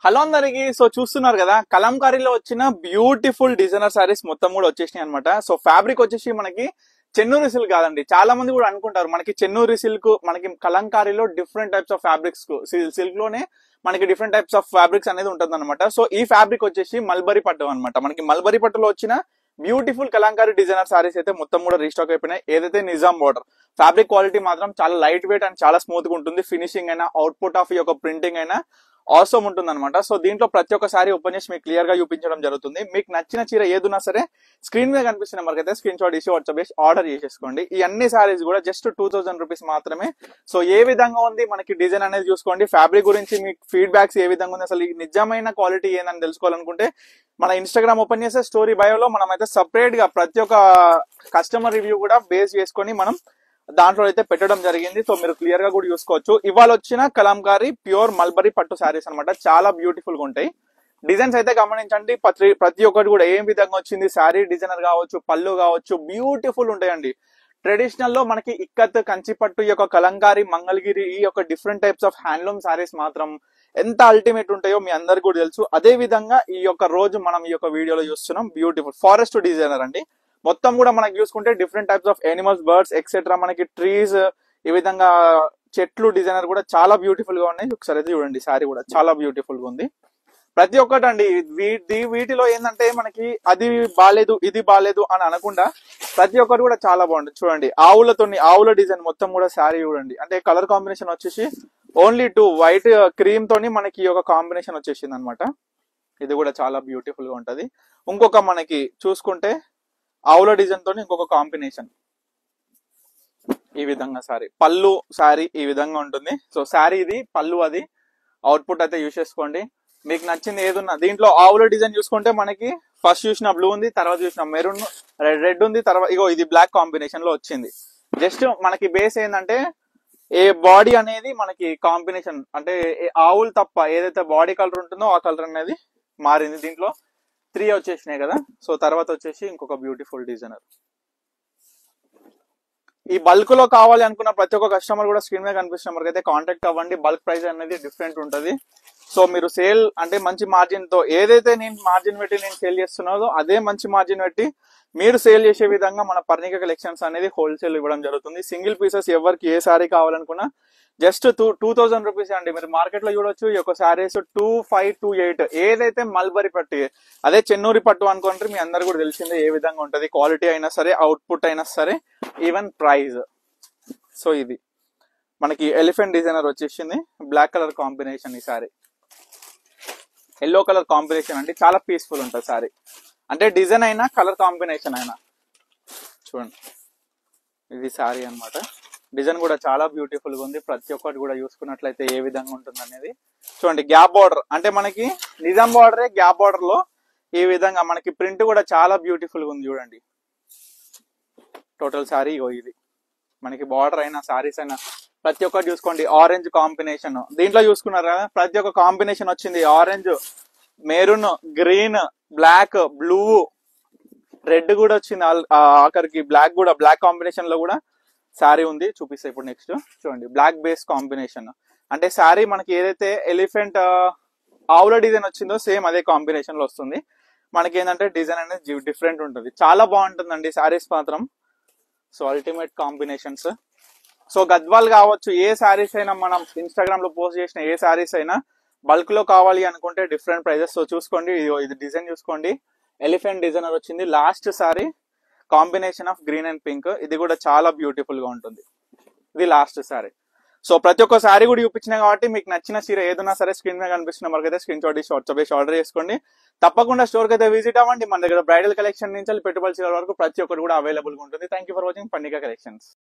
Hello అందరికి. So చూస్తున్నారు కదా, కలంకారీలో వచ్చిన బ్యూటిఫుల్ డిజైనర్ సారీస్ మొత్తం కూడా వచ్చేసినాయి అనమాట. సో ఫ్యాబ్రిక్ వచ్చేసి మనకి చెన్నూరి సిల్క్ కాదండి. చాలా మంది కూడా అనుకుంటారు మనకి చెన్నూరి సిల్క్, మనకి కలంకారీలో different types of fabrics, silk లోనే మనకి డిఫరెంట్ టైప్స్ ఆఫ్ ఫ్యాబ్రిక్స్ అనేది ఉంటుంది అనమాట. సో ఈ ఫ్యాబ్రిక్ వచ్చేసి మల్బరీ పట్టు అనమాట. మనకి మల్బరీ పట్టులో వచ్చిన బ్యూటిఫుల్ కలంకారీ డిజైనర్ సారీస్ అయితే మొత్తం కూడా రీస్టాక్ అయిపోయినాయి. ఏదైతే నిజాం బార్డర్ ఫ్యాబ్రిక్ క్వాలిటీ మాత్రం చాలా లైట్ వెయిట్ అండ్ చాలా స్మూత్ గా ఉంటుంది. ఫినిషింగ్ అయినా, అవుట్పుట్ ఆఫ్ ఈ యొక్క ప్రింటింగ్ అయినా అవసరం ఉంటుంది అనమాట. సో దీంట్లో ప్రతి ఒక్క సారీ ఓపెన్ చేసి మీకు క్లియర్ గా చూపించడం జరుగుతుంది. మీకు నచ్చిన చీర ఏదున్నా సరే స్క్రీన్ మీద కనిపిస్తున్న మనకైతే స్క్రీన్ షాట్ ఇచ్చి వాట్సాప్ చేసి ఆర్డర్ చేసేసుకోండి. ఈ అన్ని సారీస్ కూడా జస్ట్ 2000 రూపీస్ మాత్రమే. సో ఏ విధంగా ఉంది మనకి డిజైన్ అనేది చూసుకోండి. ఫ్యాబ్రిక్ గురించి మీకు ఫీడ్బ్యాక్స్ ఏ విధంగా ఉంది, అసలు ఈ నిజమైన క్వాలిటీ ఏందని తెలుసుకోవాలనుకుంటే మన ఇన్స్టాగ్రామ్ ఓపెన్ చేసే స్టోరీ బయోలో మనం అయితే సపరేట్ గా ప్రతి ఒక్క కస్టమర్ రివ్యూ కూడా బేస్ చేసుకొని మనం దాంట్లో అయితే పెట్టడం జరిగింది. సో మీరు క్లియర్ గా కూడా చూసుకోవచ్చు. ఇవాళ వచ్చిన కలంకారీ ప్యూర్ మల్బరీ పట్టు శారీస్ అనమాట. చాలా బ్యూటిఫుల్ గా ఉంటాయి. డిజైన్స్ అయితే గమనించండి. ప్రతి ఒక్కటి కూడా ఏం విధంగా వచ్చింది, శారీ డిజైనర్ కావచ్చు, పళ్ళు కావచ్చు, బ్యూటిఫుల్ ఉంటాయండి. ట్రెడిషనల్ లో మనకి ఇక్కత్, కంచిపట్టు, ఈ యొక్క కలంకారీ, మంగళగిరి, ఈ యొక్క different types of handloom saris మాత్రం ఎంత అల్టిమేట్ ఉంటాయో మీ అందరికి కూడా తెలుసు. అదే విధంగా ఈ యొక్క రోజు మనం ఈ యొక్క వీడియోలో చూస్తున్నాం బ్యూటిఫుల్ ఫారెస్ట్ డిజైనర్ అండి. మొత్తం కూడా మనకి చూసుకుంటే different types of animals, birds etcetera, మనకి ట్రీస్, ఈ విధంగా చెట్లు డిజైనర్ కూడా చాలా బ్యూటిఫుల్ గా ఉన్నాయి. ఒకసారి అయితే చూడండి, శారీ కూడా చాలా బ్యూటిఫుల్ గా ఉంది. ప్రతి ఒక్కటి అండి వీటిలో ఏంటంటే మనకి అది బాలేదు ఇది బాలేదు అని అనకుండా ప్రతి ఒక్కటి కూడా చాలా బాగుంటుంది. చూడండి, ఆవుల డిజైన్ మొత్తం కూడా శారీ చూడండి. అంటే కలర్ కాంబినేషన్ వచ్చేసి ఓన్లీ 2 వైట్ క్రీమ్ తోని మనకి ఒక కాంబినేషన్ వచ్చేసింది అనమాట. ఇది కూడా చాలా బ్యూటిఫుల్ గా ఉంటది. ఇంకొక మనకి చూసుకుంటే ఆవుల డిజైన్ తోని ఇంకొక కాంబినేషన్, ఈ విధంగా శారీ పళ్ళు, శారీ ఈ విధంగా ఉంటుంది. సో శారీ ఇది పళ్ళు, అది అవుట్పుట్ అయితే యూస్ చేసుకోండి. మీకు నచ్చింది ఏదున్నా దీంట్లో ఆవుల డిజైన్ చూసుకుంటే మనకి ఫస్ట్ చూసిన బ్లూ ఉంది, తర్వాత చూసిన మెరూన్, రెడ్ ఉంది, తర్వాత ఇగో ఇది బ్లాక్ కాంబినేషన్ లో వచ్చింది. జస్ట్ మనకి బేస్ ఏంటంటే ఏ బాడీ అనేది మనకి కాంబినేషన్, అంటే ఆవులు తప్ప ఏదైతే బాడీ కలర్ ఉంటుందో ఆ కలర్ అనేది మారింది. దీంట్లో 3 వచ్చేసినాయి కదా. సో తర్వాత వచ్చేసి ఇంకొక బ్యూటిఫుల్ డిజైనర్. ఈ బల్క్ లో కావాలి అనుకున్న ప్రతి ఒక్క కస్టమర్ కూడా స్క్రీన్ మీద కనిపిస్తున్న నెంబర్కి అయితే కాంటాక్ట్ అవ్వండి. బల్క్ ప్రైస్ అనేది డిఫరెంట్ ఉంటుంది. సో మీరు సేల్ అంటే మంచి మార్జిన్ తో, ఏదైతే నేను మార్జిన్ పెట్టి నేను సేల్ చేస్తున్నానో అదే మంచి మార్జిన్ పెట్టి మీరు సేల్ చేసే విధంగా మన పర్ణిక కలెక్షన్స్ అనేది హోల్సేల్ ఇవ్వడం జరుగుతుంది. సింగిల్ పీసెస్ ఎవరికి ఏ సారీ కావాలనుకున్నా జస్ట్ 2000 రూపీస్ అండి. మీరు మార్కెట్ లో చూడొచ్చు ఈ యొక్క సారీస్ 2528. ఏదైతే మల్బరీ పట్టు, అదే చెన్నూరి పట్టు అనుకుంటే మీ అందరు కూడా తెలిసిందే ఏ విధంగా ఉంటది. క్వాలిటీ అయినా సరే, అవుట్పుట్ అయినా సరే, ఈవెన్ ప్రైస్. సో ఇది మనకి ఎలిఫెంట్ డిజైనర్ వచ్చేసింది. బ్లాక్ కలర్ కాంబినేషన్, ఈ సారీ ఎల్లో కలర్ కాంబినేషన్ అండి. చాలా పీస్ఫుల్ ఉంటుంది సారీ. అంటే డిజైన్ అయినా, కలర్ కాంబినేషన్ అయినా. చూడండి, ఇది సారీ అన్నమాట. డిజైన్ కూడా చాలా బ్యూటిఫుల్ గా ఉంది. ప్రతి ఒక్కటి కూడా చూసుకున్నట్లయితే ఏ విధంగా ఉంటుంది అనేది చూడండి. గ్యాప్ బార్డర్, అంటే మనకి నిజాం బార్డరే గ్యాప్ బార్డర్ లో ఈ విధంగా మనకి ప్రింట్ కూడా చాలా బ్యూటిఫుల్ గా ఉంది. చూడండి, టోటల్ సారీ ఇది మనకి బార్డర్ అయినా, సారీస్ అయినా ప్రతి ఒక్కటి చూసుకోండి. ఆరెంజ్ కాంబినేషన్ దీంట్లో చూసుకున్నారు కదా, ప్రతి ఒక్క కాంబినేషన్ వచ్చింది. Orange, maroon, green, black, blue, red కూడా వచ్చింది. ఆఖరికి బ్లాక్ కూడా, బ్లాక్ కాంబినేషన్ లో కూడా శారీ ఉంది. చూపిస్తా ఇప్పుడు. నెక్స్ట్ చూడండి, బ్లాక్ బేస్ కాంబినేషన్. అంటే శారీ మనకి ఏదైతే ఎలిఫెంట్ ఆవుల డిజైన్ వచ్చిందో సేమ్ అదే కాంబినేషన్ లో వస్తుంది. మనకి ఏంటంటే డిజైన్ అనేది డిఫరెంట్ ఉంటుంది. చాలా బాగుంటుందండి శారీస్ మాత్రం. So ultimate combinations. So Gadwal కావచ్చు, ఏ శారీస్ అయినా మనం ఇన్స్టాగ్రామ్ లో పోస్ట్ చేసిన ఏ శారీస్ అయినా బల్క్ లో కావాలి అనుకుంటే డిఫరెంట్ ప్రైజెస్. సో చూసుకోండి, ఇది డిజైన్ చూసుకోండి. ఎలిఫెంట్ డిజైనర్ వచ్చింది. Last sari combination of green and pink. ఇది కూడా చాలా బ్యూటిఫుల్ గా ఉంటుంది. ఇది లాస్ట్ శారీ. సో ప్రతి ఒక్క శారీ కూడా చూపించినా కాబట్టి మీకు నచ్చిన చీర ఏదైనా సరే స్క్రీన్ మీద కనిపిస్తున్న వరకు అయితే స్క్రీన్ షాట్ ఇచ్చి వాట్సాప్ చేసి ఆర్డర్ చేసుకోండి. తప్పకుండా స్టోర్ కి అయితే విజిట్ అవ్వండి. మన దగ్గర బ్రైడల్ కలెక్షన్ నుంచి పెట్టుబడి చీరల వరకు ప్రతి ఒక్కటి కూడా అవైలబుల్ గా ఉంటుంది. Thank you for watching Parnika collections.